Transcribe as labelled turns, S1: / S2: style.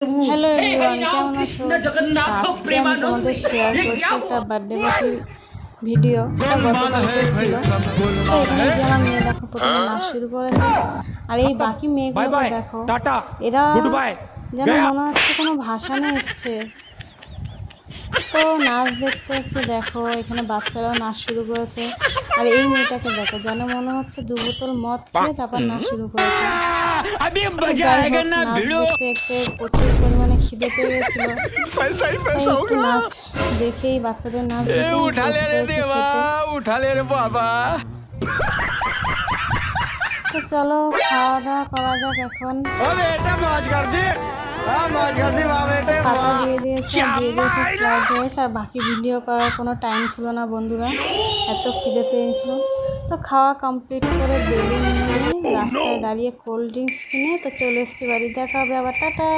S1: Hello everyone, কেমন আছো? আজকে আমি তোমাদের শেয়ার করছি একটা বার্থডে পার্টির ভিডিও। গতকালকে ছিল। তো এখানে গিয়ে আমার মেয়ে দেখো প্রথমে নাচ শুরু করেছে। আর এই বাকি মেয়েগুলো দেখো, এরা যেন মনে হচ্ছে কোনো ভাসানে এসছে। তো নাচ দেখতে দেখতে দেখো এখানে বাচ্চারাও নাচ শুরু করেছে। আর এই মেয়েটাকে দেখো, যেন মনে হচ্ছে 2 বোতল মদ খেয়ে তারপর নাচ শুরু করেছে। যাই হোক, নাচ দেখতে দেখতে প্রচুর পরিমাণে খিদে পেয়ে গেছিল। তাই একটু নাচ দেখেই, বাচ্চাদের নাচ দেখেই তো চলো খাওয়া দাওয়া করা যাক এখন। পাতা দিয়ে দিয়েছে ফ্রাইড রাইস, আর বাকি ভিডিও করার কোনো টাইম ছিল না বন্ধুরা, এত খিদে পেয়েছিল। তো খাওয়া কমপ্লিট করে বেলুন নিয়ে রাস্তায় দাঁড়িয়ে কোল্ড ড্রিঙ্কস কিনে তো চলে এসেছি বাড়ি। দেখা হবে আবার, টাটা।